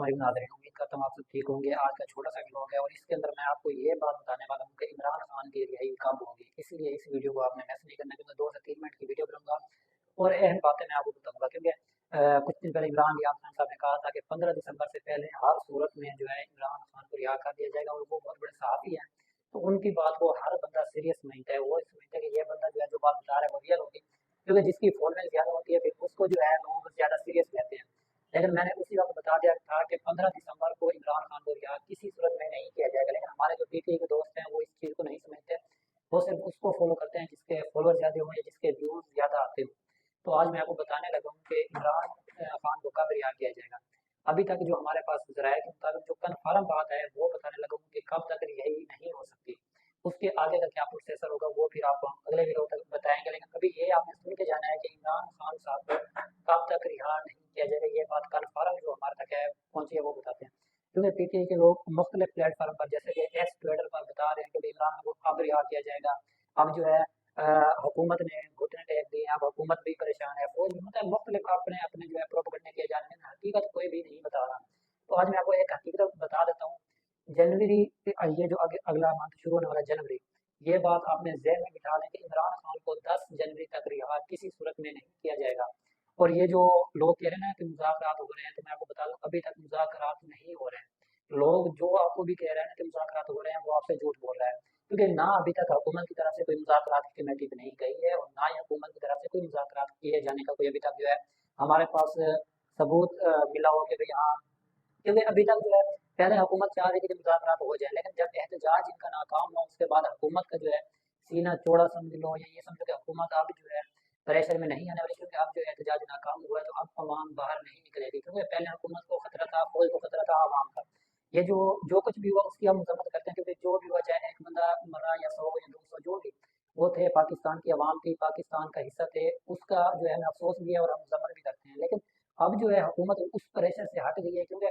हमारी नाज़रीन, उम्मीद करता हूँ आप सब ठीक होंगे। आज का छोटा सा व्लॉग है और इसके अंदर मैं आपको ये बात बताने वाला हूँ कि इमरान खान की रिहाई कब होगी। इसलिए इस वीडियो को आपने मिस नहीं करना, क्योंकि 2 से 3 मिनट की वीडियो बनाऊंगा और अहम बातें मैं आपको बताऊंगा। क्योंकि कुछ दिन पहले इमरान खान साहब ने कहा था कि 15 दिसंबर से पहले हर सूरत में जो है इमरान खान को रिहा कर दिया जाएगा, और वो बहुत बड़े सहाफ़ी हैं। तो उनकी बात को हर बंदा सीरियस समझता है, वो समझता है कि ये बंदा जो है जो बात बता रहा है वो रियल होगी। क्योंकि जिसकी फॉलोइंग ज़्यादा होती है फिर उसको जो है लोग ज़्यादा सीरियस लेते हैं। लेकिन मैंने उसी वक्त बता दिया था कि 15 दिसंबर को इमरान खान को रिहा किसी सूरत में नहीं किया जाएगा। लेकिन हमारे जो पीटीआई के दोस्त हैं वो इस चीज़ को नहीं समझते, वो सिर्फ उसको फॉलो करते हैं जिसके फॉलोअर ज़्यादा हों या जिसके व्यूज़ ज़्यादा आते हों। तो आज मैं आपको बताने लगा हूँ कि इमरान खान को कब रिहा किया जाएगा। अभी तक जो हमारे पास ज़राए के मुताबिक जो कन्फर्म बात है वो बताने लगा हूँ कि कब तक रिहाई नहीं हो सकती। उसके आगे का क्या प्रोसेसर होगा वो फिर आपको हम अगले वीडियो तक बताएंगे। लेकिन अभी ये आपने सुन के जाना है कि इमरान खान साहब को कब तक रिहा नहीं किया जाएगा। ये बात कन्फर्म जो हमारे तक है पहुंची है वो बताते हैं। क्योंकि पीटीआई के लोग मुख्तलिफ प्लेटफॉर्म पर जैसे कि एक्स ट्विटर पर बता रहे हैं कि भाई इमरान खान को अब रिहा किया जाएगा। अब जो है हुकूमत ने घुटने टेक दिए हैं, अब हुकूमत भी परेशान है, फौज भी, मतलब मुख्तलिफ अपने अपने जो है प्रोपेगेंडे किए जा रहे हैं, हकीकत कोई भी नहीं बता रहा। तो आज मैं आपको एक हकीकत बता देता हूँ। जनवरी ये जो अगला मंथ शुरू होने वाला जनवरी, ये बात आपने ज़हन में बिठा लें कि इमरान खान को 10 जनवरी तक रिहा किसी सूरत में नहीं किया जाएगा। और ये जो लोग कह रहे हैं ना कि मुज़ाकरात हो रहे हैं, तो मैं आपको बता दूं अभी तक मुज़ाकरात नहीं हो रहे हैं। लोग जो आपको भी कह रहे हैं ना कि मुज़ाकरात हो रहे हैं वो आपसे झूठ बोल रहा है। क्योंकि ना अभी तक हुकूमत की तरफ से कोई मुज़ाकरात की कमेटी बनाई गई है और ना ही हुकूमत की तरफ से कोई मुज़ाकरात किए जाने का कोई अभी तक जो है हमारे पास सबूत मिला हो कि भाई हाँ। क्योंकि अभी तक जो है पहले हुकूमत चाह रही थी कि मुज़ाकरात हो जाए, लेकिन जब एहतजाज इनका नाकाम हुआ उसके बाद हुकूमत का जो है सीना चौड़ा समझ लो या ये समझो कि हुकूमत अब जो है प्रेशर में नहीं आने वाली। क्योंकि अब जो एहतजाज नाकाम हुआ है तो अब अवाम बाहर नहीं निकलेगी। क्योंकि पहले हुकूमत को खतरा था, फौज को खतरा था, अवाम का। ये जो जो कुछ भी हुआ उसकी हम मजम्मत करते हैं, क्योंकि जो भी हुआ चाहे एक बंदा मरा या 100 या 200 जो भी, वो थे पाकिस्तान की अवाम थी, पाकिस्तान का हिस्सा थे, उसका जो है हमें अफसोस भी है और हम मजम्मत भी करते हैं। लेकिन अब जो है हुकूमत उस प्रेशर से हट गई है। क्योंकि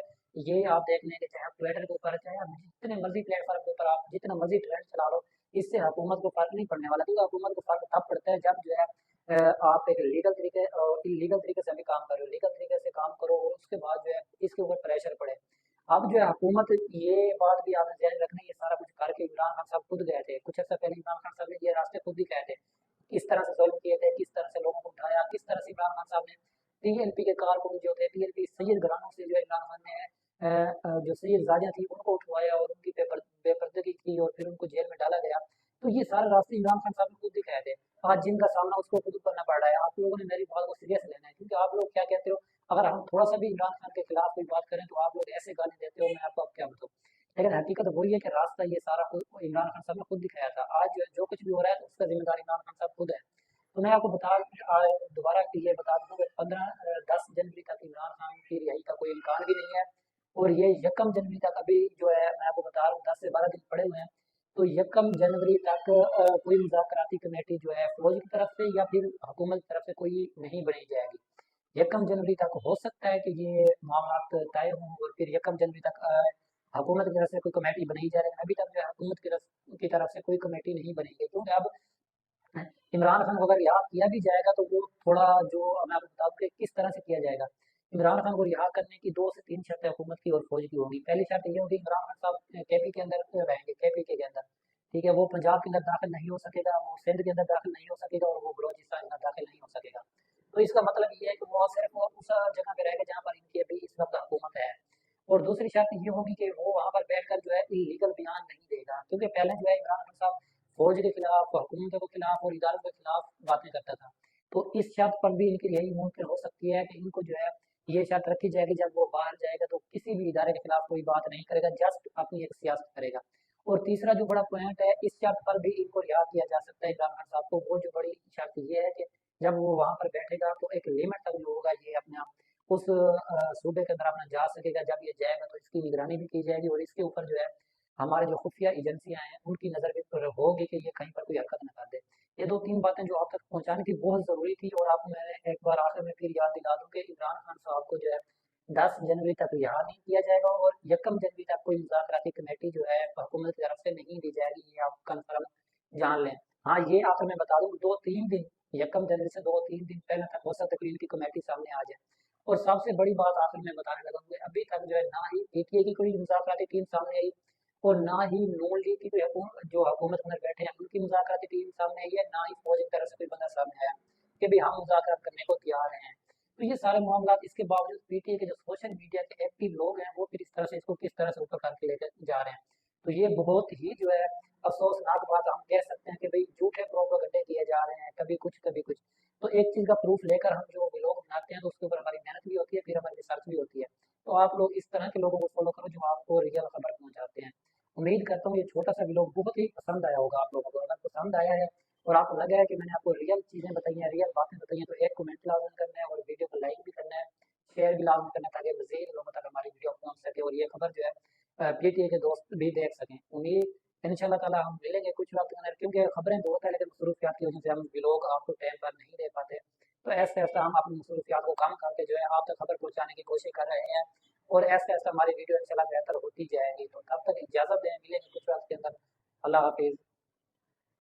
ये आप देख लें कि चाहे आप ट्विटर के ऊपर, चाहे आप जितने मर्जी प्लेटफॉर्म के ऊपर आप जितना मर्जी ट्रेंड चला लो, इससे हुकूमत को फर्क नहीं पड़ने वाला। क्योंकि हुकूमत को फर्क तब पड़ता है जब जो है आप एक लीगल तरीके और इलीगल तरीके से भी काम करो, लीगल तरीके से काम करो और उसके बाद जो है इसके ऊपर प्रेशर पड़े। अब जो है हुकूमत, ये बात भी आपने ध्यान रखना, ये सारा कुछ करके इमरान खान साहब खुद गए थे कुछ अर्सा पहले। इमरान खान साहब ने ये रास्ते खुद ही गए थे, किस तरह से जुल्म किए थे, किस तरह से लोगों को उठाया, किस तरह से इमरान खान साहब ने पीएलपी के कारकुन जो थे, पीएलपी सैयद घरानों से जो है इमरान खान ने जो सैयद जादियाँ थी उनको उठवाया और उनकी बेपर्दगी की और फिर उनको जेल में डाला गया। तो ये सारे रास्ते इमरान खान साहब ने खुद दिखाए थे। आज जिनका सामना उसको खुद करना पड़ रहा है। आप लोगों ने मेरी बात को सीरियस लेना है, क्योंकि आप लोग क्या कहते हो, अगर हम थोड़ा सा भी इमरान खान के खिलाफ कोई बात करें तो आप लोग ऐसे गाली देते हो, मैं आपको अब क्या बताऊँ। लेकिन हकीकत वही है कि रास्ता ये सारा इमरान खान साहब ने खुद दिखाया था। आज जो है जो कुछ भी हो रहा है तो उसका जिम्मेदार इमरान खान साहब खुद है। तो मैं आपको दोबारा ये बता दूं कि 10 जनवरी तक इमरान खान की रिहाई का कोई इम्कान भी नहीं है। और ये यकम जनवरी तक अभी जो है मैं आपको बता रहा हूँ 10 से 12 दिन पड़े हुए हैं। तो यकम जनवरी तक कोई मुज़ाकराती कमेटी जो है फौज की तरफ से या फिर हुकूमत की तरफ से कोई नहीं बनाई जाएगी। यकम जनवरी तक हो सकता है कि ये मामला तय हों और फिर यकम जनवरी तक हुकूमत की तरफ से कोई कमेटी बनाई जाए। लेकिन अभी तक जो है हुकूमत की तरफ से कोई कमेटी नहीं बनी है। क्योंकि अब इमरान खान को अगर रिहा किया भी जाएगा तो वो थोड़ा जो मैं आपको बताऊँ कि किस तरह से किया जाएगा। इमरान खान को रिहा करने की 2 से 3 शर्तें हुकूमत की और फौज की होगी। पहली शर्त ये होगी इमरान खान साहब केपी के अंदर रहेंगे, केपी के अंदर, ठीक है। वो पंजाब के अंदर दाखिल नहीं हो सकेगा, वो सिंध के अंदर दाखिल नहीं हो सकेगा और वो बलोचिस्तान के अंदर दाखिल नहीं हो सकेगा। तो इसका मतलब ये है कि वो सिर्फ उस जगह पे रहेगा जहाँ पर इनकी अभी इस वक्त हुकूमत है। और दूसरी शर्त ये होगी कि वो वहाँ पर बैठकर जो है इलीगल बयान नहीं देगा। क्योंकि पहले जो है इमरान खान साहब फौज के खिलाफ, हुकूमत के खिलाफ और इदारों के खिलाफ बातें करता था। तो इस शर्त पर भी इनकी यही मुमकिन हो सकती है कि इनको जो है ये शर्त रखी जाएगी जब वो बाहर जाएगा तो किसी भी इदारे के खिलाफ कोई बात नहीं करेगा, जस्ट अपनी एक सियासत करेगा। और तीसरा जो बड़ा पॉइंट है, इस शर्त पर भी इनको रिहा किया जा सकता है इमरान खान साहब को। वो जो बड़ी शर्त ये है कि जब वो वहां पर बैठेगा तो एक लिमिट तक जो होगा ये अपने आप उस सूबे के अंदर अपना जा सकेगा। जब ये जाएगा तो इसकी निगरानी भी की जाएगी और इसके ऊपर जो है हमारे जो खुफिया एजेंसियां हैं उनकी नज़र भी पर होगी कि ये कहीं पर कोई हरकत न कर दे। ये 2-3 बातें जो आप तक पहुंचानी थी बहुत ज़रूरी थी। और आपको मैं एक बार आखिर में फिर याद दिला दूं कि इमरान खान साहब को जो है 10 जनवरी तक रिहा नहीं किया जाएगा और यकम जनवरी तक कोई मुज़ाकराती कमेटी जो है हुकूमत की तरफ से नहीं दी जाएगी। ये आप कन्फर्म जान लें। हाँ, ये आखिर में बता दूं 2-3 दिन, यकम जनवरी से 2-3 दिन पहले तक हो सकता है कि इनकी कमेटी सामने आ जाए। और सबसे बड़ी बात आखिर में बताने लगा कि अभी तक जो है ना ही पीटीए की कोई मुज़ाकराती टीम सामने आई, और ना ही नून लीग की कोई जो हुकूमत अंदर बैठे हैं उनकी मुज़ाकराती टीम सामने आई है, ना ही फौज की तरफ से कोई बंदा सामने आया कि भाई हम मुज़ाकरात करने को तैयार हैं। तो ये सारे मामला इसके बावजूद पीटीए के जो सोशल मीडिया के एक्टिव लोग हैं वो फिर इस तरह से इसको किस तरह से ऊपर करके लेकर जा रहे हैं। तो ये बहुत ही जो है अफसोसनाक बात हम कह सकते हैं कि भाई झूठे प्रोपेगेंडे किए जा रहे हैं, कभी कुछ कभी कुछ। तो एक चीज़ का प्रूफ लेकर हम जो व्लॉग बनाते हैं तो उसके ऊपर हमारी मेहनत भी होती है, फिर हमारी रिसर्च भी होती है। तो आप लोग इस तरह के लोगों को फॉलो करो जो आपको रियल खबर पहुंचाते हैं। उम्मीद करता हूँ ये छोटा सा व्लॉग बहुत ही पसंद आया होगा आप लोगों को। अगर पसंद आया है और आपको लगा है कि मैंने आपको रियल चीज़ें बताई हैं, रियल बातें बताई हैं, तो एक कमेंट लाजमी करना है और वीडियो को लाइक भी करना है, शेयर भी लाजमी करना है, ताकि मज़ीद लोगों तक हमारी वीडियो पहुंच सके और ये खबर जो है पीटीए के दोस्त भी देख सकें। उम्मीद इंशाल्लाह ताला हम मिलेंगे कुछ वक्त के अंदर, क्योंकि खबरें बहुत है लेकिन मसरूफियात की वजह से हम व्लॉग आपको टाइम पर नहीं दे पाते। तो ऐसे ऐसा हम अपनी मसरूफियात को कम करके जो है आप तक खबर पहुंचाने की कोशिश कर रहे हैं, और ऐसे ऐसे हमारी वीडियो इंशाल्लाह बेहतर होती जाएगी। तो तब तक इजाज़त दें, मिलेंगे कुछ वक्त के अंदर। अल्लाह हाफिज़।